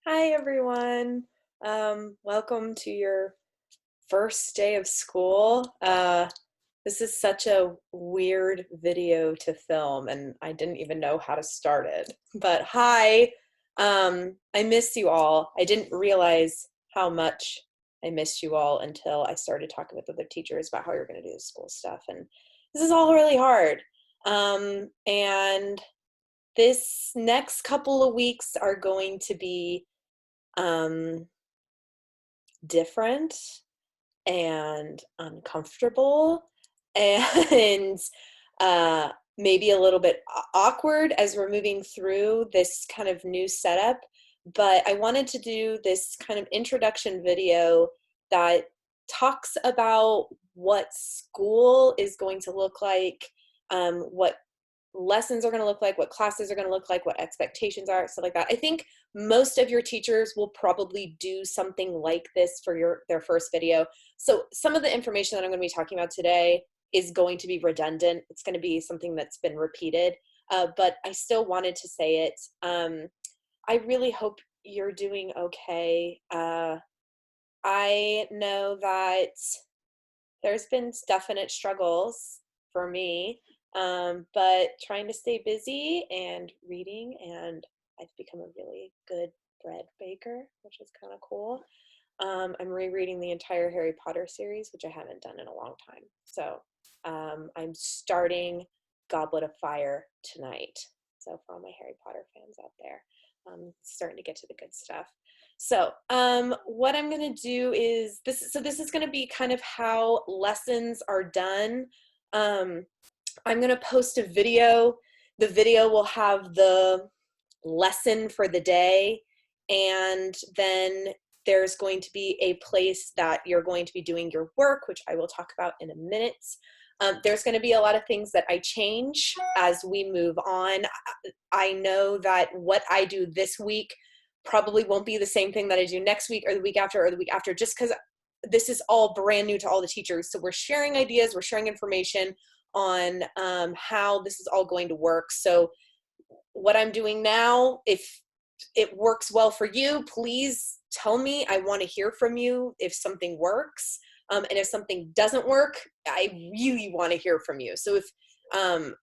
Hi, everyone. Welcome to your first day of school. This is such a weird video to film, and I didn't even know how to start it. But hi, I miss you all. I didn't realize how much I missed you all until I started talking with other teachers about how you're going to do the school stuff. And this is all really hard. And this next couple of weeks are going to be um, different and uncomfortable and maybe a little bit awkward as we're moving through this kind of new setup. But I wanted to do this kind of introduction video that talks about what school is going to look like, what lessons are going to look like, what classes are going to look like, what expectations are, stuff like that. I think most of your teachers will probably do something like this for their first video. So some of the information that I'm going to be talking about today is going to be redundant. It's going to be something that's been repeated, but I still wanted to say it. I really hope you're doing okay. I know that there's been definite struggles for me, but trying to stay busy and reading, and I've become a really good bread baker, which is kind of cool. I'm rereading the entire Harry Potter series, which I haven't done in a long time. So I'm starting Goblet of Fire tonight. So for all my Harry Potter fans out there, starting to get to the good stuff. So what I'm going to do is this. So this is going to be kind of how lessons are done. I'm going to post a video. The video will have the lesson for the day, and then there's going to be a place that you're going to be doing your work, which I will talk about in a minute. There's going to be a lot of things that I change as we move on. I know that what I do this week probably won't be the same thing that I do next week or the week after, just because this is all brand new to all the teachers. So we're sharing ideas, we're sharing information on how this is all going to work. So what I'm doing now, if it works well for you, please tell me. I want to hear from you if something works. And if something doesn't work, I really want to hear from you. So if and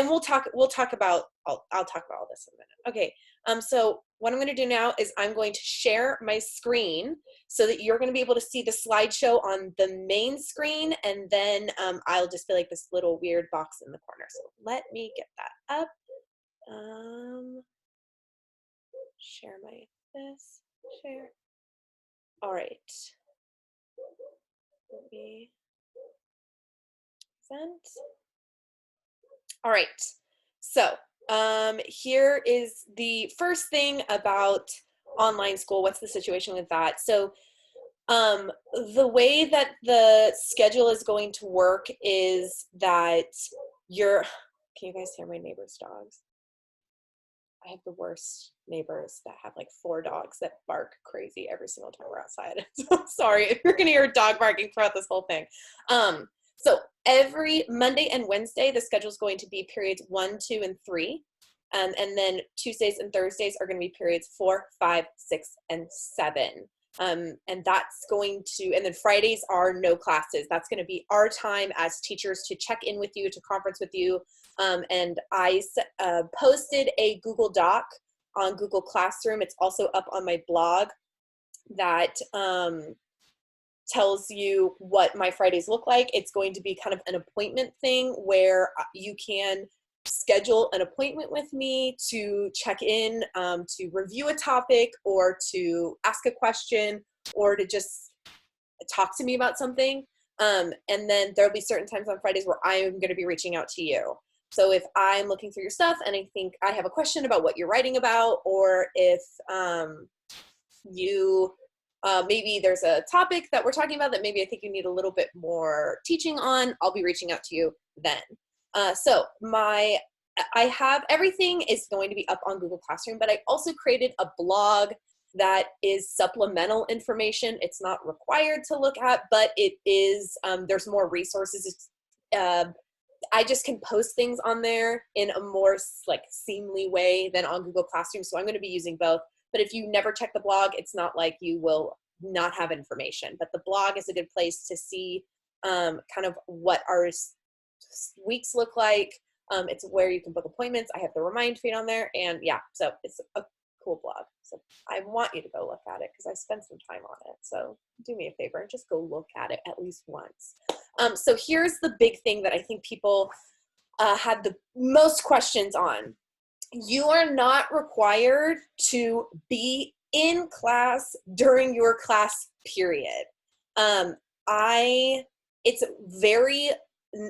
we'll talk about, I'll talk about all this in a minute. Okay. So what I'm going to do now is I'm going to share my screen so that you're going to be able to see the slideshow on the main screen, and then I'll just be like this little weird box in the corner. So let me get that up. Share share. All right. Let me send. All right. So here is the first thing about online school. What's the situation with that? So the way that the schedule is going to work is that can you guys hear my neighbor's dogs? I have the worst neighbors that have like 4 dogs that bark crazy every single time we're outside. So sorry if you're gonna hear a dog barking throughout this whole thing. So every Monday and Wednesday, the schedule is going to be periods 1, 2, and 3. And then Tuesdays and Thursdays are going to be periods 4, 5, 6, and 7. And that's going to, and then Fridays are no classes. That's going to be our time as teachers to check in with you, to conference with you. And I posted a Google Doc on Google Classroom. It's also up on my blog that tells you what my Fridays look like. It's going to be kind of an appointment thing where you can schedule an appointment with me to check in, to review a topic, or to ask a question, or to just talk to me about something. And then there'll be certain times on Fridays where I'm going to be reaching out to you. So if I'm looking through your stuff and I think I have a question about what you're writing about, or if maybe there's a topic that we're talking about that maybe I think you need a little bit more teaching on, I'll be reaching out to you then. So I have everything is going to be up on Google Classroom, but I also created a blog that is supplemental information. It's not required to look at, but it is, there's more resources. It's I just can post things on there in a more like seamly way than on Google Classroom. So I'm going to be using both. But if you never check the blog, it's not like you will not have information. But the blog is a good place to see kind of what our weeks look like. It's where you can book appointments. I have the remind feed on there. And yeah, so it's a cool blog. So I want you to go look at it because I spent some time on it. So do me a favor and just go look at it at least once. So here's the big thing that I think people had the most questions on. You are not required to be in class during your class period.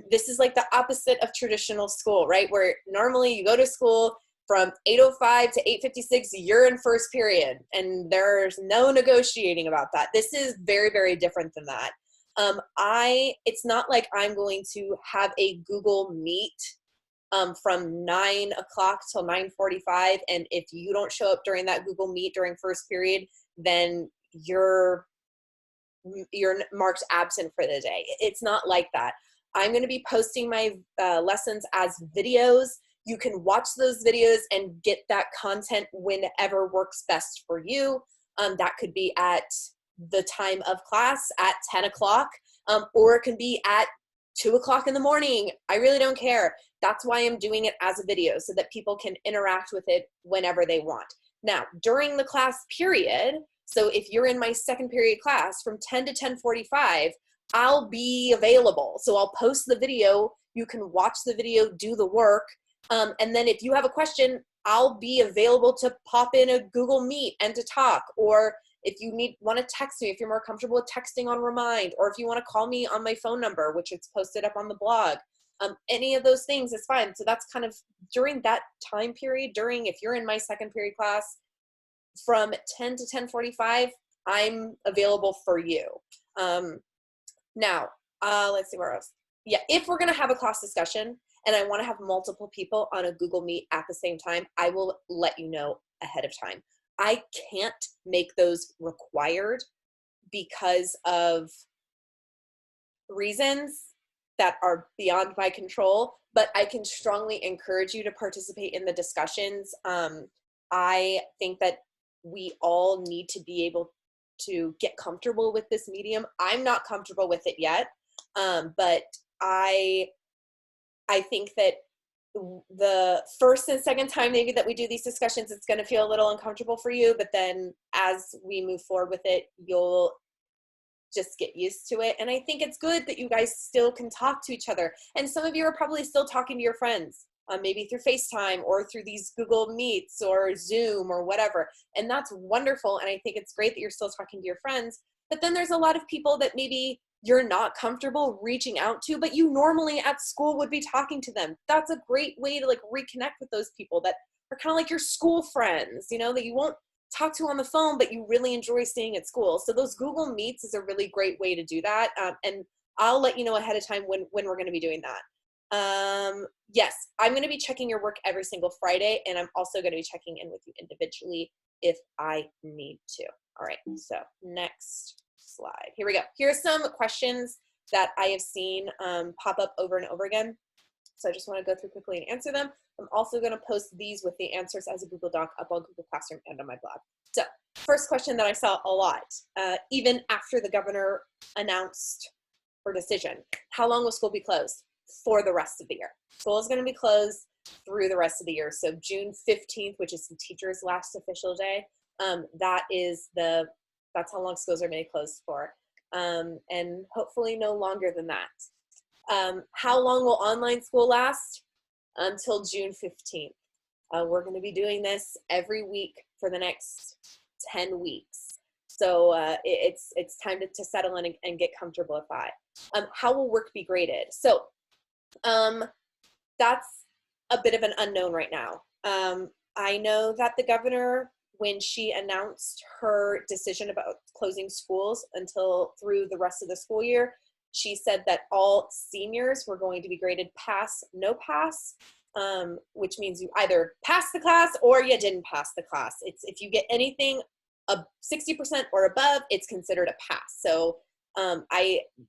This is like the opposite of traditional school, right? Where normally you go to school from 8:05 to 8:56, you're in first period, and there's no negotiating about that. This is very, very different than that. It's not like I'm going to have a Google Meet from 9 o'clock till 9:45, and if you don't show up during that Google Meet during first period, then you're marked absent for the day. It's not like that. I'm going to be posting my lessons as videos. You can watch those videos and get that content whenever works best for you. That could be at the time of class at 10 o'clock, or it can be at 2 o'clock in the morning. I really don't care. That's why I'm doing it as a video, so that people can interact with it whenever they want. Now, during the class period, so if you're in my second period class from 10 to 10:45, I'll be available. So I'll post the video. You can watch the video, do the work. And then if you have a question, I'll be available to pop in a Google Meet and to talk. Or if you want to text me, if you're more comfortable with texting on Remind, or if you want to call me on my phone number, which is posted up on the blog, any of those things is fine. So that's kind of during that time period, if you're in my second period class from 10 to 10:45, I'm available for you. Now, let's see where else. Yeah, if we're going to have a class discussion and I want to have multiple people on a Google Meet at the same time, I will let you know ahead of time. I can't make those required because of reasons that are beyond my control, but I can strongly encourage you to participate in the discussions. I think that we all need to be able to get comfortable with this medium. I'm not comfortable with it yet, but I think that the first and second time maybe that we do these discussions, it's going to feel a little uncomfortable for you, but then as we move forward with it, you'll just get used to it. And I think it's good that you guys still can talk to each other. And some of you are probably still talking to your friends, maybe through FaceTime or through these Google Meets or Zoom or whatever. And that's wonderful. And I think it's great that you're still talking to your friends. But then there's a lot of people that maybe you're not comfortable reaching out to, but you normally at school would be talking to them. That's a great way to like reconnect with those people that are kind of like your school friends, you know, that you won't talk to on the phone, but you really enjoy seeing at school. So those Google Meets is a really great way to do that. And I'll let you know ahead of time when we're going to be doing that. Yes, I'm going to be checking your work every single Friday, and I'm also going to be checking in with you individually if I need to. All right, so next slide. Here we go. Here are some questions that I have seen pop up over and over again. So I just want to go through quickly and answer them. I'm also going to post these with the answers as a Google Doc up on Google Classroom and on my blog. So first question that I saw a lot, even after the governor announced her decision, how long will school be closed? For the rest of the year. School is going to be closed through the rest of the year. So June 15th, which is the teacher's last official day, that's how long schools are going to be closed for. And hopefully no longer than that. How long will online school last? Until June 15th. We're going to be doing this every week for the next 10 weeks. So it's time to settle in and get comfortable with that. How will work be graded? So that's a bit of an unknown right now. I know that the governor, when she announced her decision about closing schools until through the rest of the school year, she said that all seniors were going to be graded pass, no pass, which means you either passed the class or you didn't pass the class. It's if you get anything 60% or above, it's considered a pass. So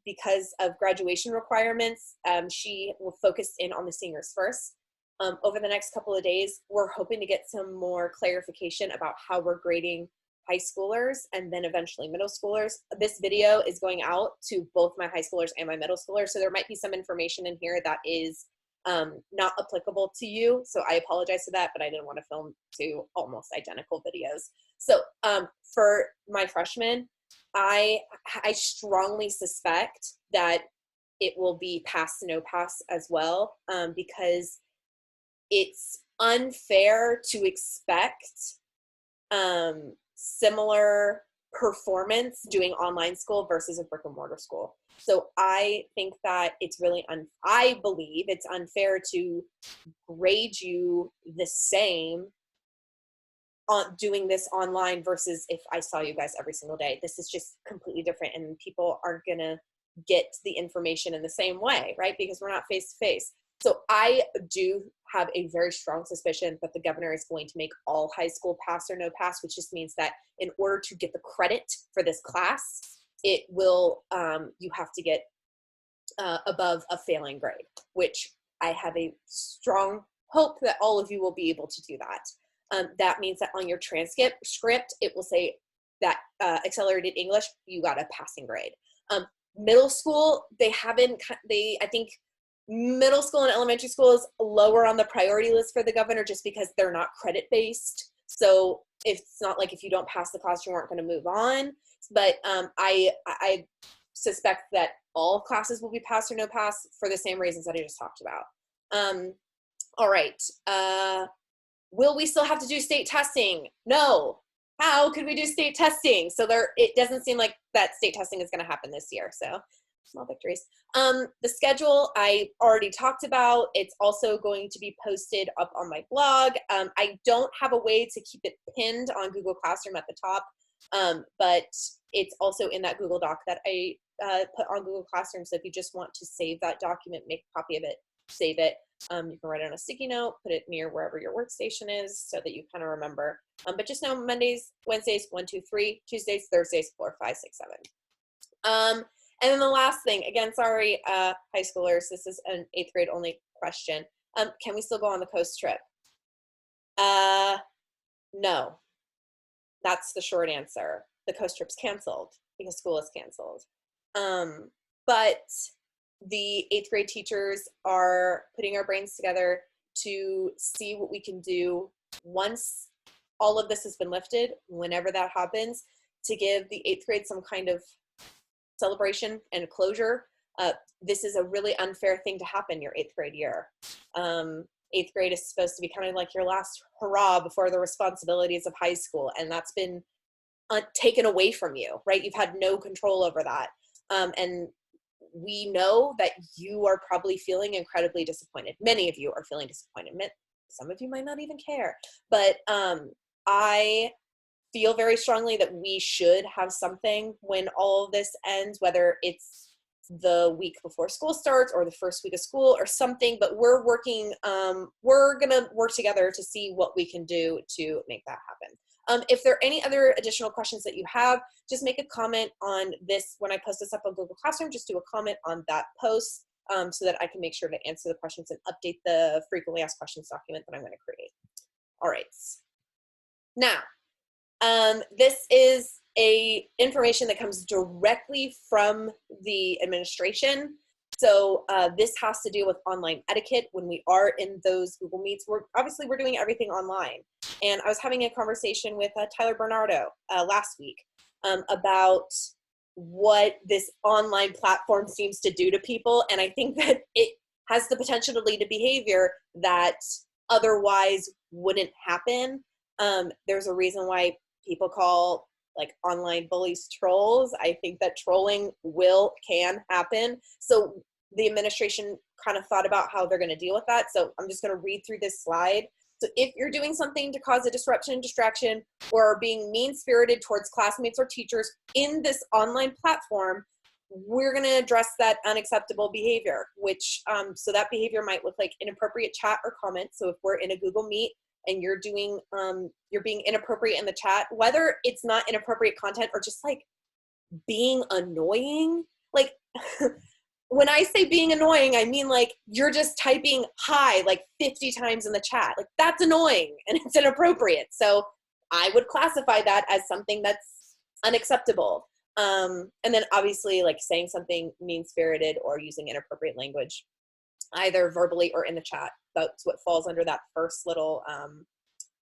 Because of graduation requirements, she will focus in on the seniors first. Over the next couple of days, we're hoping to get some more clarification about how we're grading high schoolers and then eventually middle schoolers. This video is going out to both my high schoolers and my middle schoolers, so there might be some information in here that is not applicable to you. So I apologize for that, but I didn't want to film two almost identical videos. So for my freshmen, I strongly suspect that it will be pass, no pass as well, because it's unfair to expect similar performance doing online school versus a brick and mortar school. So I think that it's really, I believe it's unfair to grade you the same on doing this online versus if I saw you guys every single day. This is just completely different, and people aren't gonna get the information in the same way, right? Because we're not face to face. So I do have a very strong suspicion that the governor is going to make all high school pass or no pass, which just means that in order to get the credit for this class, it will, you have to get above a failing grade, which I have a strong hope that all of you will be able to do that. That means that on your transcript, it will say that accelerated English, you got a passing grade. Middle school, I think middle school and elementary school is lower on the priority list for the governor just because they're not credit based. So it's not like if you don't pass the class, you aren't going to move on. But I suspect that all classes will be pass or no pass for the same reasons that I just talked about. All right. Will we still have to do state testing? No. How could we do state testing? So it doesn't seem like that state testing is going to happen this year. So small victories. The schedule I already talked about. It's also going to be posted up on my blog. I don't have a way to keep it pinned on Google Classroom at the top, but it's also in that Google Doc that I put on Google Classroom. So if you just want to save that document, make a copy of it, save it. You can write it on a sticky note, put it near wherever your workstation is so that you kind of remember. But just know Mondays, Wednesdays, 1, 2, 3, Tuesdays, Thursdays, 4, 5, 6, 7. And then the last thing, again, sorry, high schoolers, this is an 8th grade only question. Can we still go on the coast trip? No, that's the short answer. The coast trip's canceled because school is canceled. But the 8th grade teachers are putting our brains together to see what we can do once all of this has been lifted, whenever that happens, to give the 8th grade some kind of celebration and closure. This is a really unfair thing to happen your 8th grade year. 8th grade is supposed to be kind of like your last hurrah before the responsibilities of high school, and that's been taken away from you, right? You've had no control over that. And we know that you are probably feeling incredibly disappointed. Many of you are feeling disappointed. Some of you might not even care, but I feel very strongly that we should have something when all of this ends, whether it's the week before school starts or the first week of school or something, but we're working, we're gonna work together to see what we can do to make that happen. If there are any other additional questions that you have, just make a comment on this. When I post this up on Google Classroom, just do a comment on that post so that I can make sure to answer the questions and update the frequently asked questions document that I'm gonna create. All right, now, this is information that comes directly from the administration. So this has to do with online etiquette when we are in those Google Meets. We're doing everything online. And I was having a conversation with Tyler Bernardo last week about what this online platform seems to do to people. And I think that it has the potential to lead to behavior that otherwise wouldn't happen. There's a reason why people call like online bullies trolls. I think that trolling can happen. So the administration kind of thought about how they're going to deal with that. So I'm just going to read through this slide. So if you're doing something to cause a disruption, distraction, or being mean-spirited towards classmates or teachers in this online platform, we're going to address that unacceptable behavior, which, so that behavior might look like inappropriate chat or comments. So if we're in a Google Meet and you're doing, you're being inappropriate in the chat, whether it's not inappropriate content or just like being annoying, like when I say being annoying, I mean like you're just typing hi like 50 times in the chat. Like that's annoying and it's inappropriate. So I would classify that as something that's unacceptable. And then obviously like saying something mean-spirited or using inappropriate language, either verbally or in the chat. That's what falls under that first little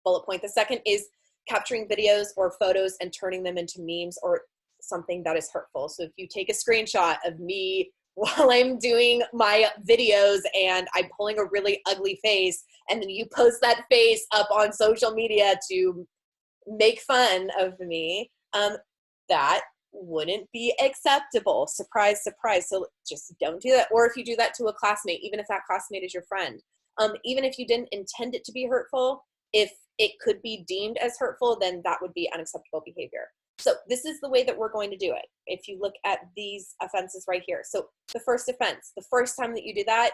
bullet point. The second is capturing videos or photos and turning them into memes or something that is hurtful. So if you take a screenshot of me while I'm doing my videos and I'm pulling a really ugly face, and then you post that face up on social media to make fun of me, that wouldn't be acceptable. Surprise, surprise. So just don't do that. Or if you do that to a classmate, even if that classmate is your friend, even if you didn't intend it to be hurtful, if it could be deemed as hurtful, then that would be unacceptable behavior. So this is the way that we're going to do it. If you look at these offenses right here. So the first offense, the first time that you do that,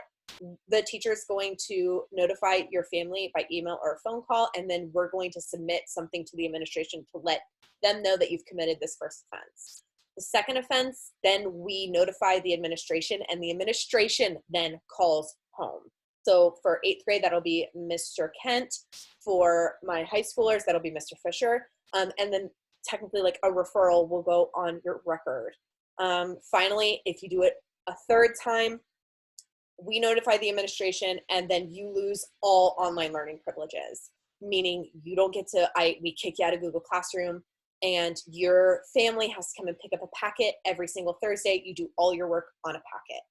the teacher is going to notify your family by email or a phone call, and then we're going to submit something to the administration to let them know that you've committed this first offense. The second offense, then we notify the administration, and the administration then calls home. So for 8th grade, that'll be Mr. Kent. For my high schoolers, that'll be Mr. Fisher. And then technically like a referral will go on your record. Finally, if you do it a third time, we notify the administration, and then you lose all online learning privileges, meaning you don't get to, we kick you out of Google Classroom, and your family has to come and pick up a packet every single Thursday. You do all your work on a packet.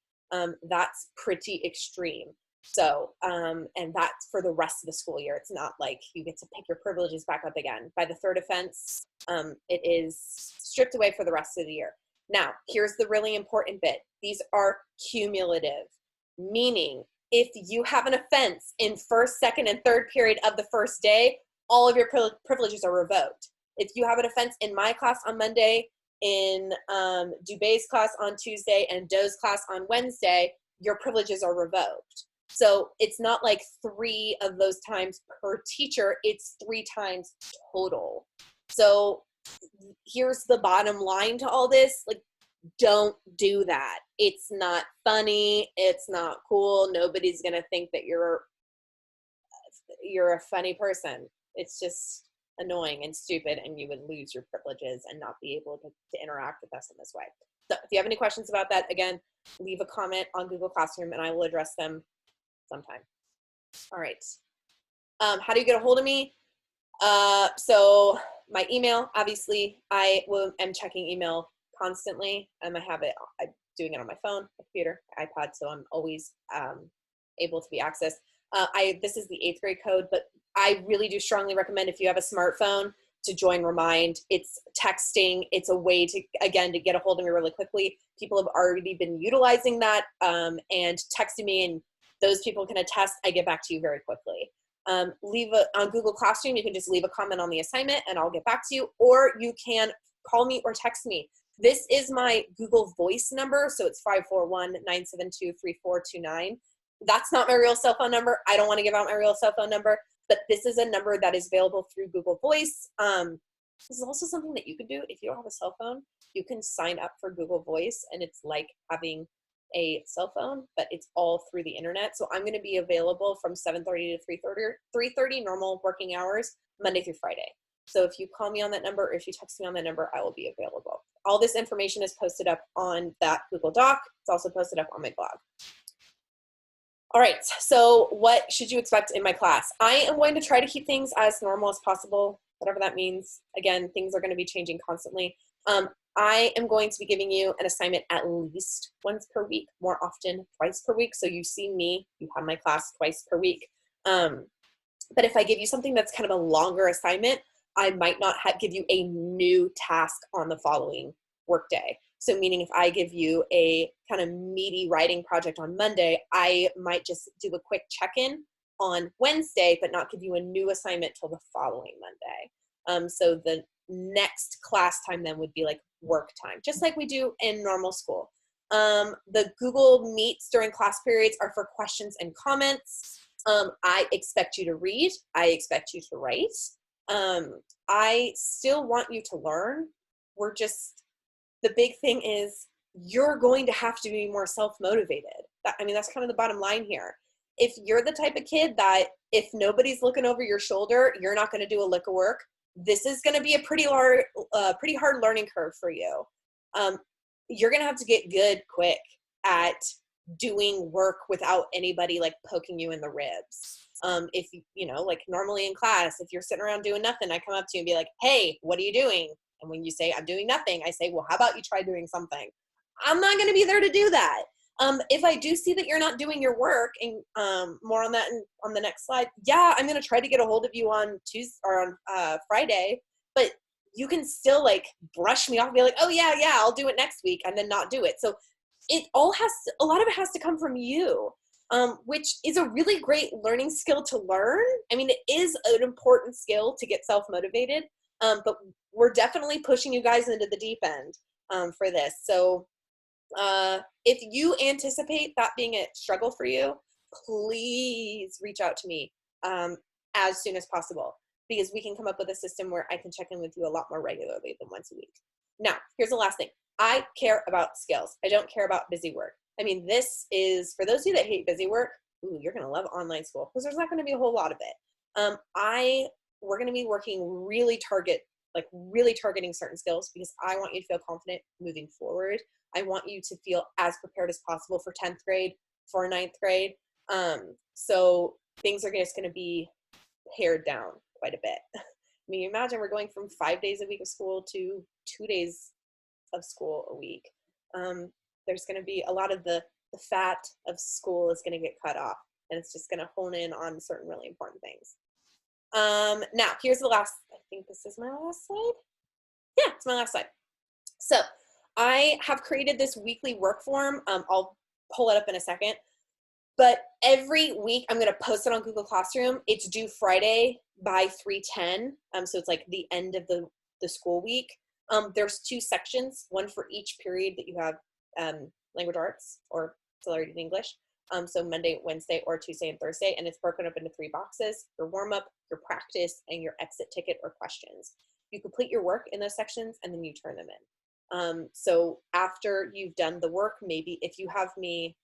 That's pretty extreme. So, and that's for the rest of the school year. It's not like you get to pick your privileges back up again. By the third offense, it is stripped away for the rest of the year. Now, here's the really important bit. These are cumulative, meaning if you have an offense in first, second, and third period of the first day, all of your privileges are revoked. If you have an offense in my class on Monday, in Dubé's class on Tuesday, and Doe's class on Wednesday, your privileges are revoked. So it's not like 3 of those times per teacher, it's 3 times total. So here's the bottom line to all this, like, don't do that. It's not funny, it's not cool, nobody's gonna think that you're a funny person. It's just annoying and stupid, and you would lose your privileges and not be able to interact with us in this way. So if you have any questions about that, again, leave a comment on Google Classroom and I will address them sometime. All right. How do you get a hold of me? So my email, obviously, I am checking email constantly. I have it, I'm doing it on my phone, my computer, iPad, so I'm always able to be accessed. This is the 8th grade code, but I really do strongly recommend, if you have a smartphone, to join Remind. It's texting. It's a way to, again, to get a hold of me really quickly. People have already been utilizing that and texting me, and those people can attest. I get back to you very quickly. On Google Classroom, you can just leave a comment on the assignment and I'll get back to you, or you can call me or text me. This is my Google Voice number, so it's 541-972-3429. That's not my real cell phone number. I don't want to give out my real cell phone number, but this is a number that is available through Google Voice. This is also something that you can do if you don't have a cell phone. You can sign up for Google Voice, and it's like having a cell phone, but it's all through the internet. So I'm going to be available from 7:30 to 3:30 normal working hours, Monday through Friday. So if you call me on that number, or if you text me on that number, I will be available. All this information is posted up on that Google Doc. It's also posted up on my blog. All right, so what should you expect in my class? I am going to try to keep things as normal as possible, whatever that means. Again, things are going to be changing constantly. I am going to be giving you an assignment at least once per week, more often twice per week. So you see me, you have my class twice per week. But if I give you something that's kind of a longer assignment, I might not give you a new task on the following workday. So meaning if I give you a kind of meaty writing project on Monday, I might just do a quick check-in on Wednesday, but not give you a new assignment till the following Monday. So the next class time then would be like work time, just like we do in normal school. The Google Meets during class periods are for questions and comments. I expect you to read. I expect you to write. I still want you to learn. We're just the big thing is you're going to have to be more self-motivated. I mean, that's kind of the bottom line here. If you're the type of kid that if nobody's looking over your shoulder, you're not going to do a lick of work, this is going to be a pretty hard learning curve for you. You're going to have to get good quick at doing work without anybody like poking you in the ribs. If you know, like normally in class, if you're sitting around doing nothing, I come up to you and be like, hey, what are you doing? And when you say I'm doing nothing, I say, well, how about you try doing something? I'm not going to be there to do that. If I do see that you're not doing your work, and more on that on the next slide, yeah, I'm going to try to get a hold of you on Tuesday or on Friday, but you can still like brush me off and be like, oh yeah, I'll do it next week, and then not do it. So a lot of it has to come from you, which is a really great learning skill to learn. I mean, it is an important skill to get self-motivated, but we're definitely pushing you guys into the deep end for this. So if you anticipate that being a struggle for you, please reach out to me as soon as possible, because we can come up with a system where I can check in with you a lot more regularly than once a week. Now, here's the last thing. I care about skills. I don't care about busy work. I mean, this is, for those of you that hate busy work, ooh, you're going to love online school because there's not going to be a whole lot of it. We're going to be working really targeting certain skills because I want you to feel confident moving forward. I want you to feel as prepared as possible for 10th grade, for 9th grade. So things are just going to be pared down quite a bit. I mean, imagine we're going from 5 days a week of school to 2 days of school a week. There's going to be a lot of the fat of school is going to get cut off, and it's just going to hone in on certain really important things. Now, here's the last, I think this is my last slide. Yeah, it's my last slide. So I have created this weekly work form. I'll pull it up in a second. But every week I'm going to post it on Google Classroom. It's due Friday by 3:10. So it's like the end of the school week. There's 2 sections, one for each period that you have language arts or accelerated English. So Monday, Wednesday, or Tuesday and Thursday. And it's broken up into 3 boxes: your warm-up, your practice, and your exit ticket or questions. You complete your work in those sections and then you turn them in. So after you've done the work, maybe if you have me,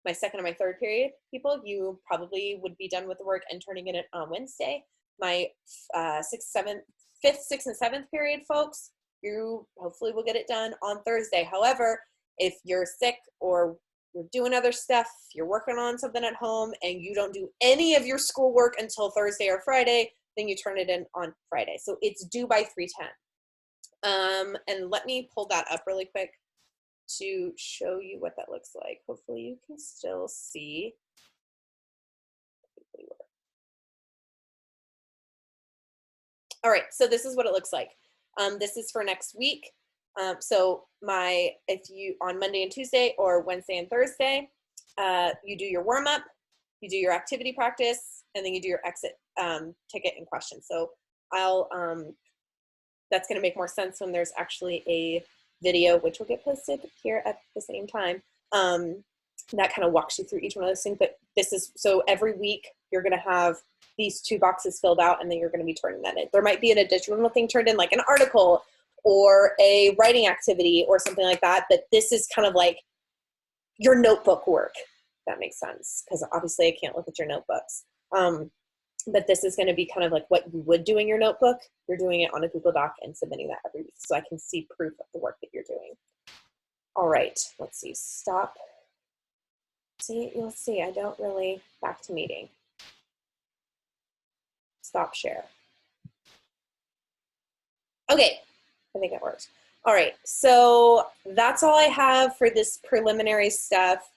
my second or my third period people, you probably would be done with the work and turning it in on Wednesday. My 5th, 6th, and 7th period folks, you hopefully will get it done on Thursday. However, if you're sick or you're doing other stuff, you're working on something at home and you don't do any of your schoolwork until Thursday or Friday, then you turn it in on Friday. So it's due by 3:10. And let me pull that up really quick to show you what that looks like. Hopefully you can still see. All right, so this is what it looks like. This is for next week. So if you on Monday and Tuesday or Wednesday and Thursday, you do your warm up, you do your activity practice, and then you do your exit ticket and question. So that's going to make more sense when there's actually a video, which will get posted here at the same time. That kind of walks you through each one of those things. But this is, so every week you're going to have these 2 boxes filled out, and then you're going to be turning that in. There might be an additional thing turned in, like an article or a writing activity or something like that. But this is kind of like your notebook work, if that makes sense, because obviously I can't look at your notebooks. But this is going to be kind of like what you would do in your notebook. You're doing it on a Google Doc and submitting that every week so I can see proof of the work that you're doing. All right, let's see, stop. See, you'll see, I don't really, back to meeting. Stop share. Okay, I think it works. All right, so that's all I have for this preliminary stuff.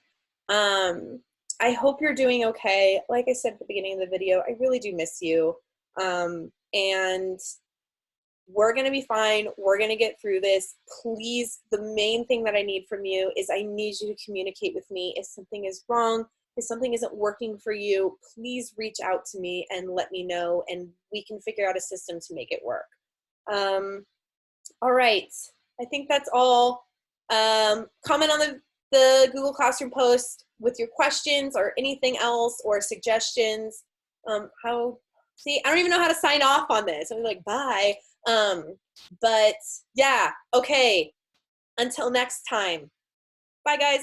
I hope you're doing okay. Like I said at the beginning of the video, I really do miss you. And we're gonna be fine. We're gonna get through this. Please, the main thing that I need from you is I need you to communicate with me. If something is wrong, if something isn't working for you, please reach out to me and let me know, and we can figure out a system to make it work. All right, I think that's all. Comment on the Google Classroom post with your questions or anything else or suggestions. See, I don't even know how to sign off on this. I'm like, bye. But yeah, okay. Until next time. Bye, guys.